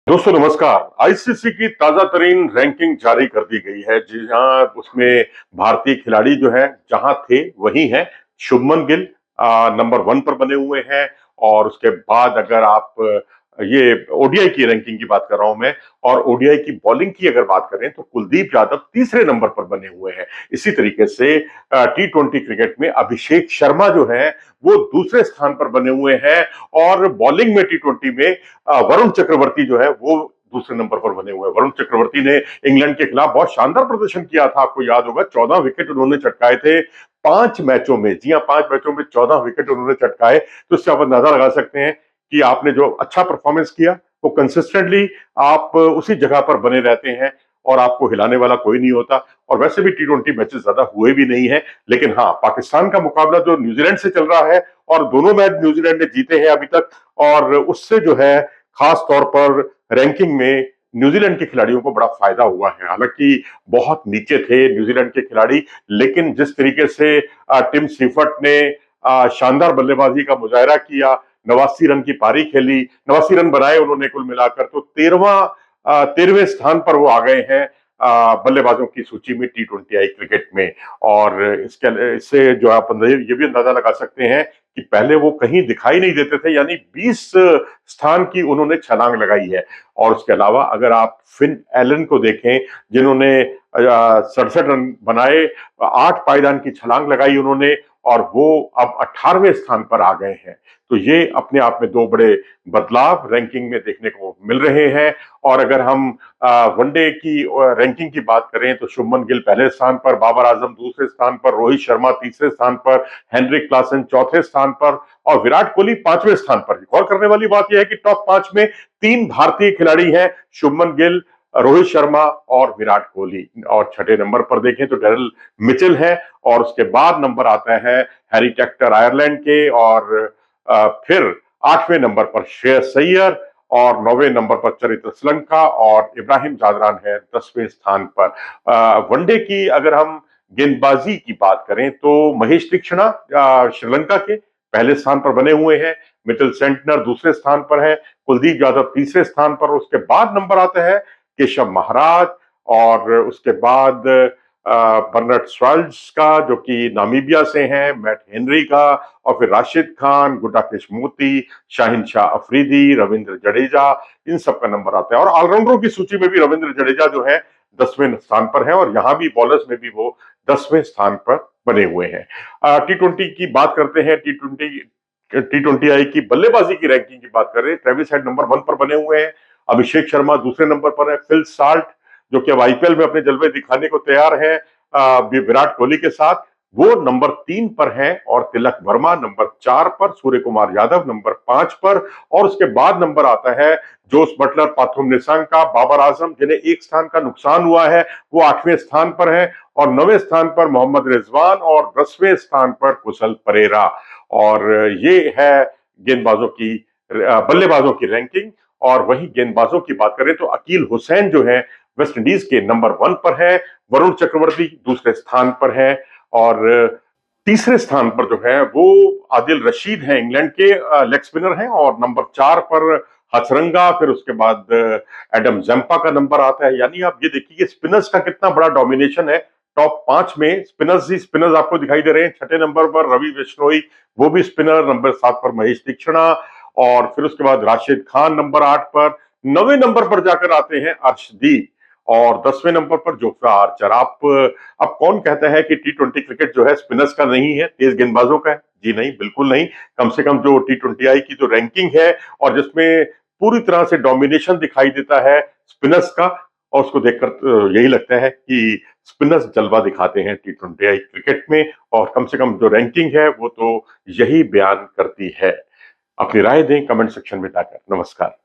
दोस्तों नमस्कार। आईसीसी की ताजा तरीन रैंकिंग जारी कर दी गई है। जी हाँ, उसमें भारतीय खिलाड़ी जो है जहां थे वही हैं। शुभमन गिल नंबर 1 पर बने हुए हैं। और उसके बाद अगर आप ये ओडीआई की रैंकिंग की बात कर रहा हूं मैं, और ओडीआई की बॉलिंग की अगर बात करें तो कुलदीप यादव तीसरे नंबर पर बने हुए हैं। इसी तरीके से टी20 क्रिकेट में अभिषेक शर्मा जो है वो दूसरे स्थान पर बने हुए हैं। और बॉलिंग में टी20 में वरुण चक्रवर्ती जो है वो दूसरे नंबर पर बने हुए हैं। वरुण चक्रवर्ती ने इंग्लैंड के खिलाफ बहुत शानदार प्रदर्शन किया था। आपको याद होगा 14 विकेट उन्होंने चटकाए थे 5 मैचों में। जी हाँ, 5 मैचों में 14 विकेट उन्होंने चटकाए। तो इससे आप अंदाजा लगा सकते हैं कि आपने जो अच्छा परफॉर्मेंस किया वो कंसिस्टेंटली आप उसी जगह पर बने रहते हैं और आपको हिलाने वाला कोई नहीं होता। और वैसे भी टी20 मैचेस ज्यादा हुए भी नहीं है। लेकिन हाँ, पाकिस्तान का मुकाबला जो न्यूजीलैंड से चल रहा है और दोनों मैच न्यूजीलैंड ने जीते हैं अभी तक, और उससे जो है खास तौर पर रैंकिंग में न्यूजीलैंड के खिलाड़ियों को बड़ा फायदा हुआ है। हालांकि बहुत नीचे थे न्यूजीलैंड के खिलाड़ी, लेकिन जिस तरीके से टिम सीफर्ट ने शानदार बल्लेबाजी का मुजाहरा किया, 89 रन की पारी खेली, 89 रन बनाए उन्होंने कुल मिलाकर, तो 13वें स्थान पर वो आ गए हैं बल्लेबाजों की सूची में टी20आई क्रिकेट में। और इससे जो आप ये भी अंदाजा लगा सकते हैं कि पहले वो कहीं दिखाई नहीं देते थे, यानी 20 स्थान की उन्होंने छलांग लगाई है। और उसके अलावा अगर आप फिन एलन को देखें, जिन्होंने 67 रन बनाए, 8 पायदान की छलांग लगाई उन्होंने, और वो अब 18वें स्थान पर आ गए हैं। तो ये अपने आप में दो बड़े बदलाव रैंकिंग में देखने को मिल रहे हैं। और अगर हम वनडे की रैंकिंग की बात करें तो शुभमन गिल पहले स्थान पर, बाबर आजम दूसरे स्थान पर, रोहित शर्मा तीसरे स्थान पर, हेनरिक क्लासन चौथे स्थान पर, और विराट कोहली 5वें स्थान पर। गौर करने वाली बात यह है कि टॉप 5 में 3 भारतीय खिलाड़ी हैं, शुभमन गिल, रोहित शर्मा और विराट कोहली। और छठे नंबर पर देखें तो डेरिल मिचेल है। और उसके बाद नंबर आता है हैरी टेक्टर आयरलैंड के, और फिर 8वें नंबर पर श्रेयस अय्यर, और 9वें नंबर पर चरित्र श्रीलंका, और इब्राहिम जादरान है 10वें स्थान पर। वनडे की अगर हम गेंदबाजी की बात करें तो महेश तीक्षणा श्रीलंका के पहले स्थान पर बने हुए हैं, मिचेल सेंटनर दूसरे स्थान पर है, कुलदीप यादव तीसरे स्थान पर। उसके बाद नंबर आता है केशव महाराज, और उसके बाद बर्नार्ड स्वाल्ज का जो कि नामीबिया से हैं, मैट हेनरी का, और फिर राशिद खान, गुरडाकेश मोती, शाहिन शाह अफरीदी, रविंद्र जडेजा, इन सब का नंबर आता है। और ऑलराउंडरों की सूची में भी रविंद्र जडेजा जो है 10वें स्थान पर है, और यहां भी बॉलर्स में भी वो 10वें स्थान पर बने हुए हैं। टी20 की बात करते हैं। टी20आई की बल्लेबाजी की रैंकिंग की बात करें, ट्रेविस हेड नंबर 1 पर बने हुए हैं, अभिषेक शर्मा दूसरे नंबर पर है, फिल साल्ट जो कि अब आईपीएल में अपने जलवे दिखाने को तैयार है विराट कोहली के साथ, वो नंबर 3 पर है, और तिलक वर्मा नंबर 4 पर, सूर्य कुमार यादव नंबर 5 पर। और उसके बाद नंबर आता है जोस बटलर, पाथुम निशंका, बाबर आजम, जिन्हें एक स्थान का नुकसान हुआ है, वो 8वें स्थान पर है। और 9वें स्थान पर मोहम्मद रिजवान, और 10वें स्थान पर कुशल परेरा। और ये है गेंदबाजों की बल्लेबाजों की रैंकिंग। और वहीं गेंदबाजों की बात करें तो अकील हुसैन जो है वेस्ट इंडीज के नंबर 1 पर है, वरुण चक्रवर्ती दूसरे स्थान पर है, और तीसरे स्थान पर जो है वो आदिल रशीद है, इंग्लैंड के लेग स्पिनर हैं, और नंबर 4 पर हथरंगा, फिर उसके बाद एडम जम्पा का नंबर आता है। यानी आप ये देखिए कि स्पिनर्स का कितना बड़ा डोमिनेशन है। टॉप 5 में स्पिनर्स आपको दिखाई दे रहे हैं। छठे नंबर पर रवि बिश्नोई, वो भी स्पिनर, नंबर 7 पर महेश तीक्षणा, और फिर उसके बाद राशिद खान नंबर 8 पर। 9वें नंबर पर जाकर आते हैं अर्शदीप, और 10वें नंबर पर जोफ्रा आर्चर। अब कौन कहता है कि टी20 क्रिकेट जो है स्पिनर्स का नहीं है, तेज गेंदबाजों का है? जी नहीं, बिल्कुल नहीं। कम से कम जो टी20आई की जो रैंकिंग है और जिसमें पूरी तरह से डोमिनेशन दिखाई देता है स्पिनर्स का, और उसको देखकर तो यही लगता है कि स्पिनर्स जलवा दिखाते हैं टी20आई क्रिकेट में। और कम से कम जो रैंकिंग है वो तो यही बयान करती है। अपनी राय दें कमेंट सेक्शन में जाकर। नमस्कार।